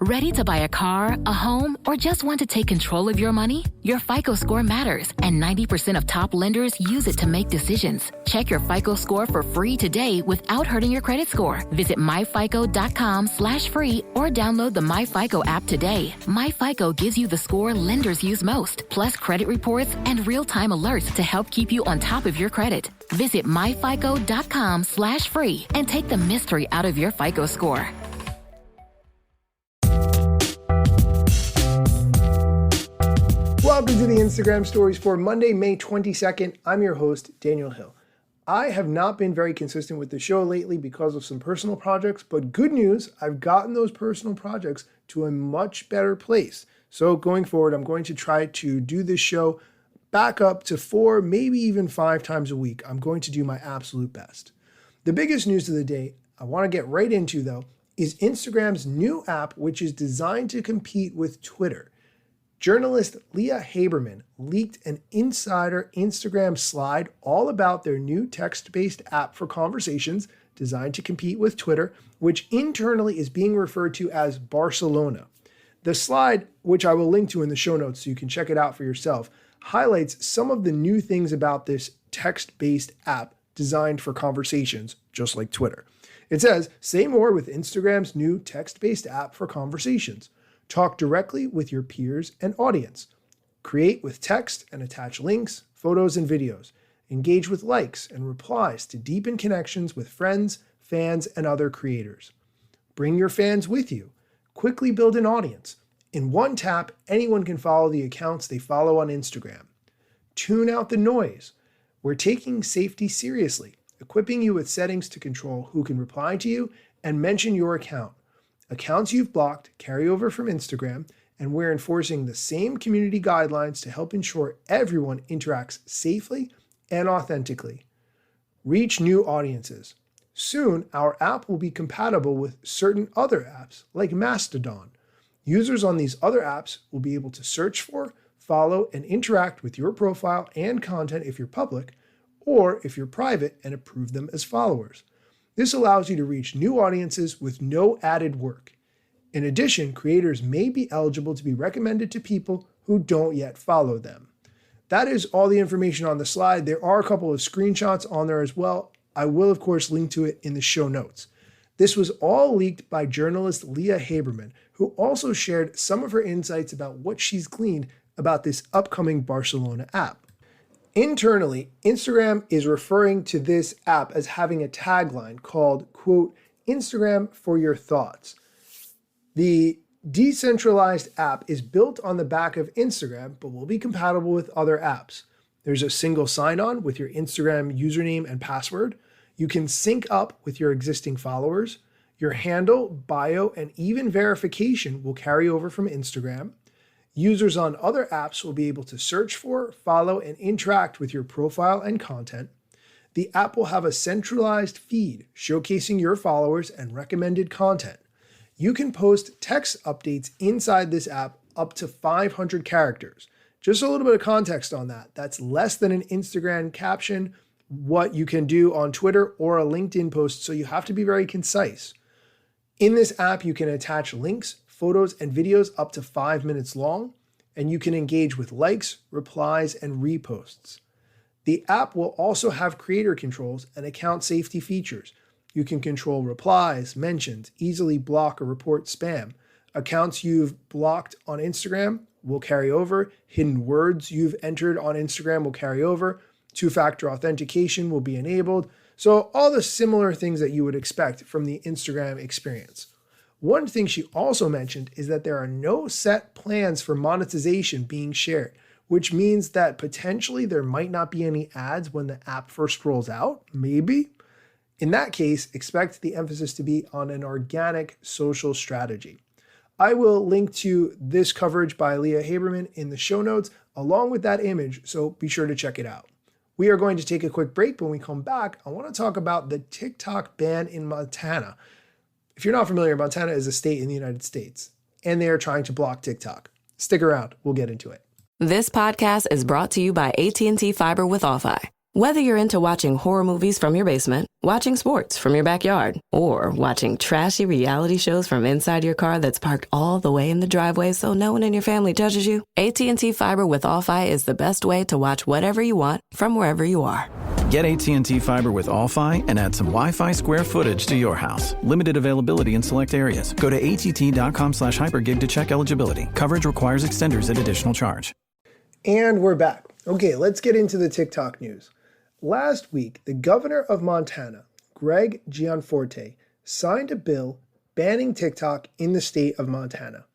Ready to buy a car, a home, or just want to take control of your money? Your FICO score matters, and 90% of top lenders use it to make decisions. Check your FICO score for free today without hurting your credit score. Visit myfico.com/free or download the MyFICO app today. MyFICO gives you the score lenders use most, plus credit reports and real-time alerts to help keep you on top of your credit. Visit myfico.com/free and take the mystery out of your FICO score. Welcome to the Instagram stories for Monday, May 22nd. I'm your host, Daniel Hill. I have not been very consistent with the show lately because of some personal projects, but good news, I've gotten those personal projects to a much better place. So going forward, I'm going to try to do this show back up to 4, maybe even 5 times a week. I'm going to do my absolute best. The biggest news of the day I want to get right into, though, is Instagram's new app, which is designed to compete with Twitter. Journalist Leah Haberman leaked an insider Instagram slide all about their new text-based app for conversations designed to compete with Twitter, which internally is being referred to as Barcelona. The slide, which I will link to in the show notes so you can check it out for yourself, highlights some of the new things about this text-based app designed for conversations, just like Twitter. It says, say more with Instagram's new text-based app for conversations. Talk directly with your peers and audience. Create with text and attach links, photos, and videos. Engage with likes and replies to deepen connections with friends, fans, and other creators. Bring your fans with you. Quickly build an audience. In one tap, anyone can follow the accounts they follow on Instagram. Tune out the noise. We're taking safety seriously, equipping you with settings to control who can reply to you and mention your account. Accounts you've blocked carry over from Instagram, and we're enforcing the same community guidelines to help ensure everyone interacts safely and authentically. Reach new audiences. Soon, our app will be compatible with certain other apps like Mastodon. Users on these other apps will be able to search for, follow, and interact with your profile and content if you're public, or if you're private and approve them as followers. This allows you to reach new audiences with no added work. In addition, creators may be eligible to be recommended to people who don't yet follow them. That is all the information on the slide. There are a couple of screenshots on there as well. I will, of course, link to it in the show notes. This was all leaked by journalist Leah Haberman, who also shared some of her insights about what she's gleaned about this upcoming Barcelona app. Internally, Instagram is referring to this app as having a tagline called, quote, Instagram for your thoughts. The decentralized app is built on the back of Instagram, but will be compatible with other apps. There's a single sign-on with your Instagram username and password. You can sync up with your existing followers. Your handle, bio, and even verification will carry over from Instagram. Users on other apps will be able to search for, follow, and interact with your profile and content. The app will have a centralized feed showcasing your followers and recommended content. You can post text updates inside this app up to 500 characters. Just a little bit of context on that. That's less than an Instagram caption, what you can do on Twitter or a LinkedIn post, so you have to be very concise. In this app, you can attach links, photos, and videos up to 5 minutes long, and you can engage with likes, replies, and reposts. The app will also have creator controls and account safety features. You can control replies, mentions, easily block or report spam. Accounts you've blocked on Instagram will carry over. Hidden words you've entered on Instagram will carry over. Two-factor authentication will be enabled. So all the similar things that you would expect from the Instagram experience. One thing she also mentioned is that there are no set plans for monetization being shared, which means that potentially there might not be any ads when the app first rolls out, maybe. In that case, expect the emphasis to be on an organic social strategy. I will link to this coverage by Leah Haberman in the show notes along with that image, so be sure to check it out. We are going to take a quick break. When we come back, I want to talk about the TikTok ban in Montana. If you're not familiar, Montana is a state in the United States, and they are trying to block TikTok. Stick around. We'll get into it. This podcast is brought to you by AT&T Fiber with Authy. Whether you're into watching horror movies from your basement, watching sports from your backyard, or watching trashy reality shows from inside your car that's parked all the way in the driveway so no one in your family judges you, AT&T Fiber with All-Fi is the best way to watch whatever you want from wherever you are. Get AT&T Fiber with All-Fi and add some Wi-Fi square footage to your house. Limited availability in select areas. Go to att.com/hypergig to check eligibility. Coverage requires extenders at additional charge. And we're back. Okay, let's get into the TikTok news. Last week, the governor of Montana, Greg Gianforte, signed a bill banning TikTok in the state of Montana.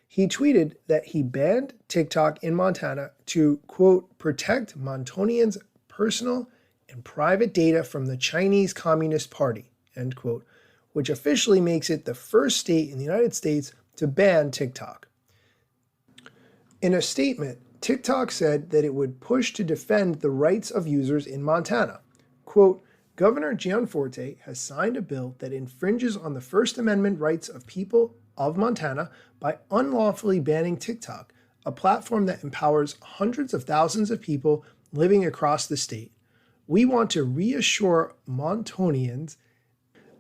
He tweeted that he banned TikTok in Montana to, quote, protect Montanians' personal and private data from the Chinese Communist Party, end quote, which officially makes it the first state in the United States to ban TikTok. In a statement, TikTok said that it would push to defend the rights of users in Montana. Quote, Governor Gianforte has signed a bill that infringes on the First Amendment rights of people of Montana by unlawfully banning TikTok, a platform that empowers hundreds of thousands of people living across the state. We want to reassure Montanians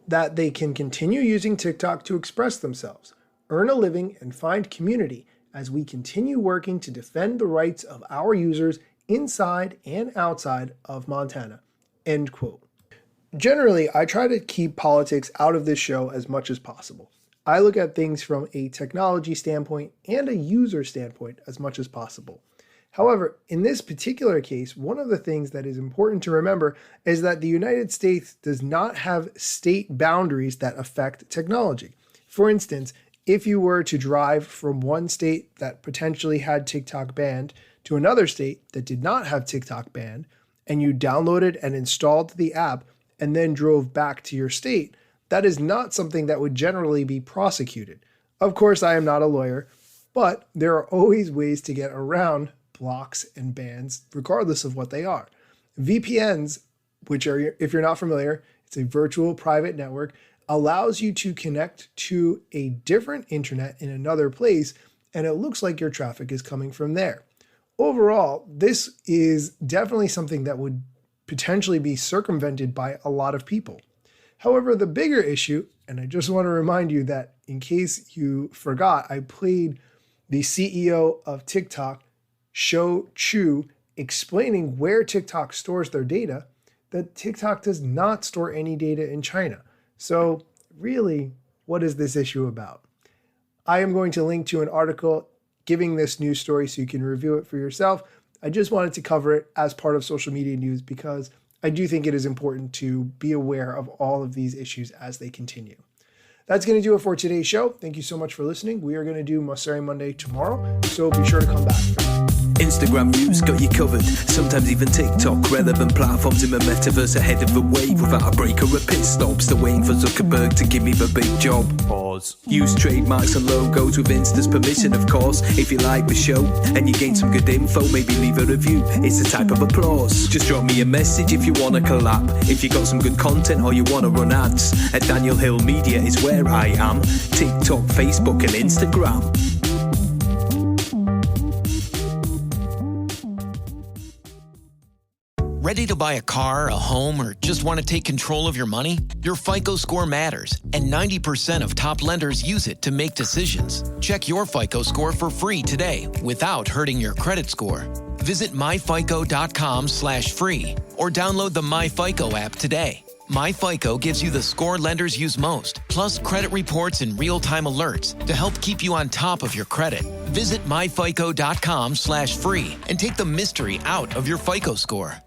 that they can continue using TikTok to express themselves, earn a living, and find community as we continue working to defend the rights of our users inside and outside of Montana, end quote. Generally, I try to keep politics out of this show as much as possible. I look at things from a technology standpoint and a user standpoint as much as possible. However, in this particular case, one of the things that is important to remember is that the United States does not have state boundaries that affect technology. For instance, if you were to drive from one state that potentially had TikTok banned to another state that did not have TikTok banned, and you downloaded and installed the app and then drove back to your state, that is not something that would generally be prosecuted. Of course, I am not a lawyer, but there are always ways to get around blocks and bans, regardless of what they are. VPNs, which are, if you're not familiar, it's a virtual private network, allows you to connect to a different internet in another place, and it looks like your traffic is coming from there. Overall, this is definitely something that would potentially be circumvented by a lot of people. However, the bigger issue, and I just want to remind you that in case you forgot, I played the CEO of TikTok, Shou Chew, explaining where TikTok stores their data, that TikTok does not store any data in China. So really, what is this issue about? I am going to link to an article giving this news story so you can review it for yourself. I just wanted to cover it as part of social media news because I do think it is important to be aware of all of these issues as they continue. That's going to do it for today's show. Thank you so much for listening. We are going to do Mosseri Monday tomorrow, so be sure to come back. Instagram views got you covered, sometimes even TikTok. Relevant platforms in the metaverse ahead of the wave without a break or a pit stop. Still waiting for Zuckerberg to give me the big job. Pause. Use trademarks and logos with Insta's permission, of course. If you like the show and you gain some good info, maybe leave a review. It's a type of applause. Just drop me a message if you want to collab. If you got some good content or you want to run ads, at Daniel Hill Media is where I am. TikTok, Facebook and Instagram. Ready to buy a car, a home, or just want to take control of your money? Your FICO score matters, and 90% of top lenders use it to make decisions. Check your FICO score for free today without hurting your credit score. Visit myfico.com/free or download the MyFICO app today. MyFICO gives you the score lenders use most, plus credit reports and real-time alerts to help keep you on top of your credit. Visit myfico.com/free and take the mystery out of your FICO score.